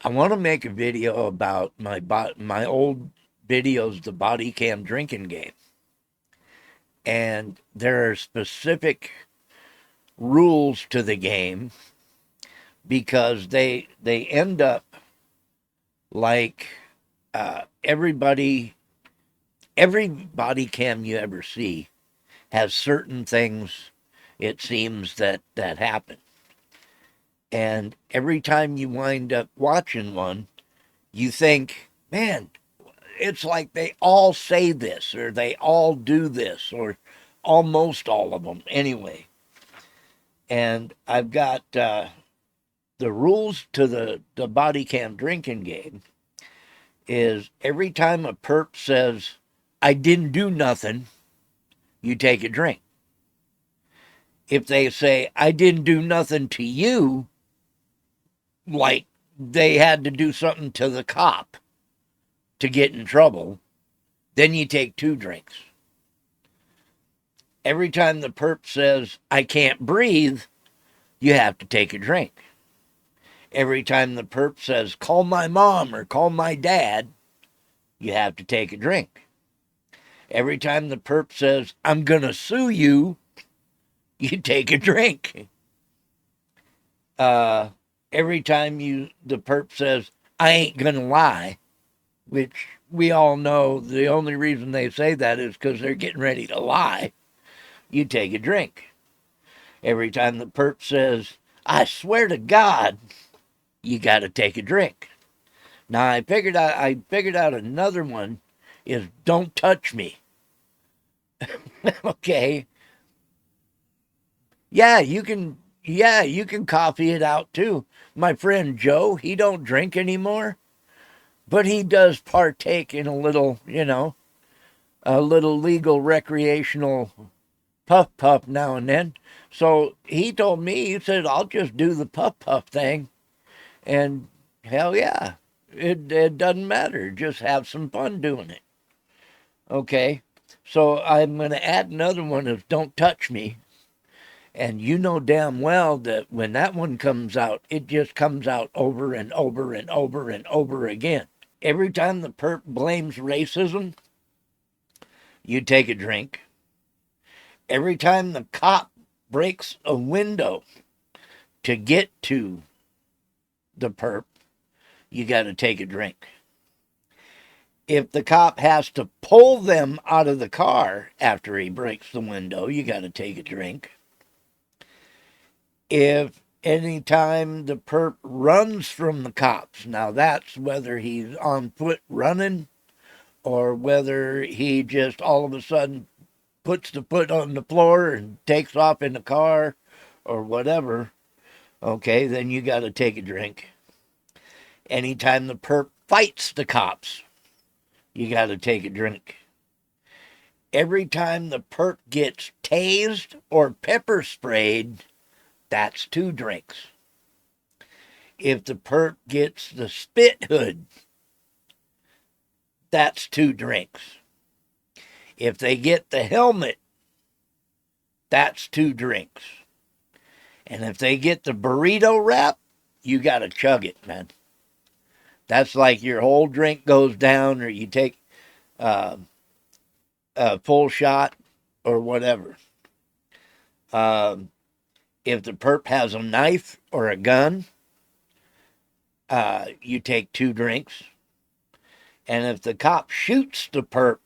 I want to make a video about my old videos, the Bodycam Drinking Game. And there are specific rules to the game because they end up like every body cam you ever see has certain things, it seems, that happen. And every time you wind up watching one, you think, man, it's like they all say this or they all do this or almost all of them anyway. And I've got the rules to the body cam drinking game is every time a perp says, I didn't do nothing, you take a drink. If they say, I didn't do nothing to you, like they had to do something to the cop to get in trouble, then you take two drinks. Every time the perp says, I can't breathe, you have to take a drink. Every time the perp says, call my mom or call my dad, you have to take a drink. Every time the perp says, I'm going to sue you, you take a drink. Every time the perp says, I ain't going to lie, which we all know the only reason they say that is because they're getting ready to lie, you take a drink. Every time the perp says, I swear to God, you got to take a drink. Now I figured out another one is don't touch me. Okay. Yeah, you can coffee it out too. My friend Joe, he don't drink anymore, but he does partake in a little, a little legal recreational puff puff now and then. So he told me, he said, I'll just do the puff puff thing. And hell yeah, it doesn't matter. Just have some fun doing it. Okay. So I'm going to add another one of don't touch me. And you know damn well that when that one comes out, it just comes out over and over and over and over again. Every time the perp blames racism, you take a drink. Every time the cop breaks a window to get to the perp, you got to take a drink. If the cop has to pull them out of the car after he breaks the window, you got to take a drink. If any time the perp runs from the cops, now that's whether he's on foot running or whether he just all of a sudden puts the foot on the floor and takes off in the car or whatever, okay, then you got to take a drink. Anytime the perp fights the cops, you got to take a drink. Every time the perp gets tased or pepper sprayed, that's two drinks. If the perp gets the spit hood, that's two drinks. If they get the helmet, that's two drinks. And if they get the burrito wrap, you got to chug it, man. That's like your whole drink goes down or you take a full shot or whatever. If the perp has a knife or a gun, you take two drinks. And if the cop shoots the perp,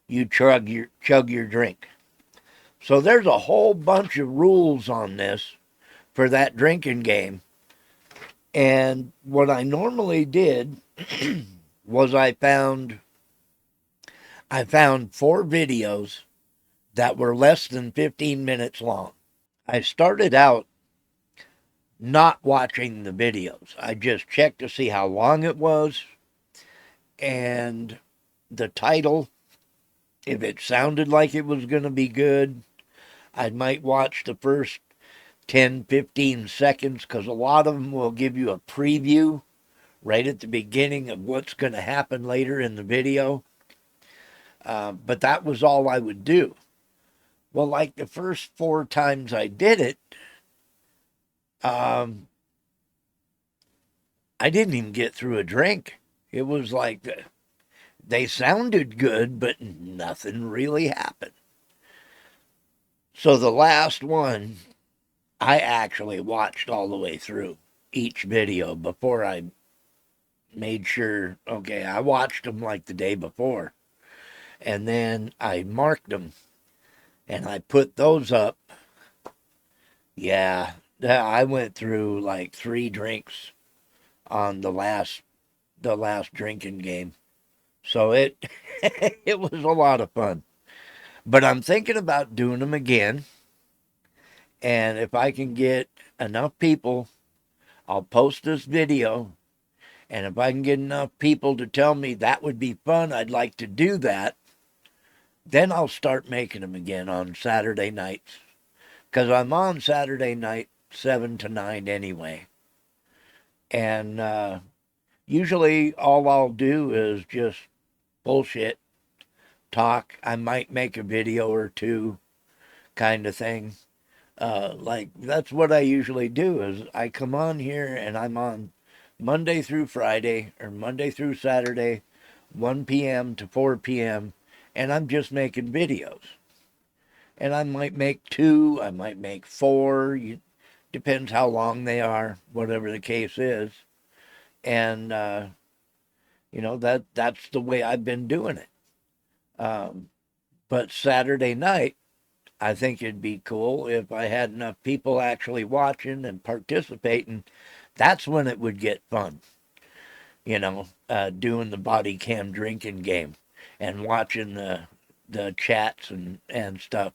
you chug your drink. So there's a whole bunch of rules on this for that drinking game. And what I normally did was I found 4 videos that were less than 15 minutes long. I started out not watching the videos. I just checked to see how long it was and the title. If it sounded like it was going to be good, I might watch the first 10, 15 seconds because a lot of them will give you a preview right at the beginning of what's going to happen later in the video. But that was all I would do. Well, like the first 4 times I did it, I didn't even get through a drink. It was like they sounded good, but nothing really happened. So the last one, I actually watched all the way through each video before I made sure, okay, I watched them like the day before. And then I marked them and I put those up. Yeah, I went through like 3 drinks on the last drinking game. So it it was a lot of fun. But I'm thinking about doing them again. And if I can get enough people, I'll post this video. And if I can get enough people to tell me that would be fun, I'd like to do that, then I'll start making them again on Saturday nights. Because I'm on Saturday night, 7 to 9 anyway. And usually all I'll do is just bullshit, talk. I might make a video or two kind of thing. Like that's what I usually do is I come on here and I'm on Monday through Friday or Monday through Saturday, 1 p.m. to 4 p.m. and I'm just making videos. And I might make 2, I might make 4, depends how long they are, whatever the case is. And that's the way I've been doing it. Um, but Saturday night, I think it'd be cool if I had enough people actually watching and participating. That's when it would get fun, doing the body cam drinking game and watching the chats and stuff.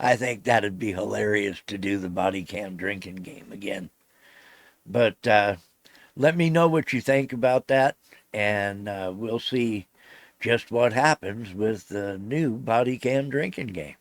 I think that'd be hilarious to do the body cam drinking game again. But let me know what you think about that, and we'll see just what happens with the new body cam drinking game.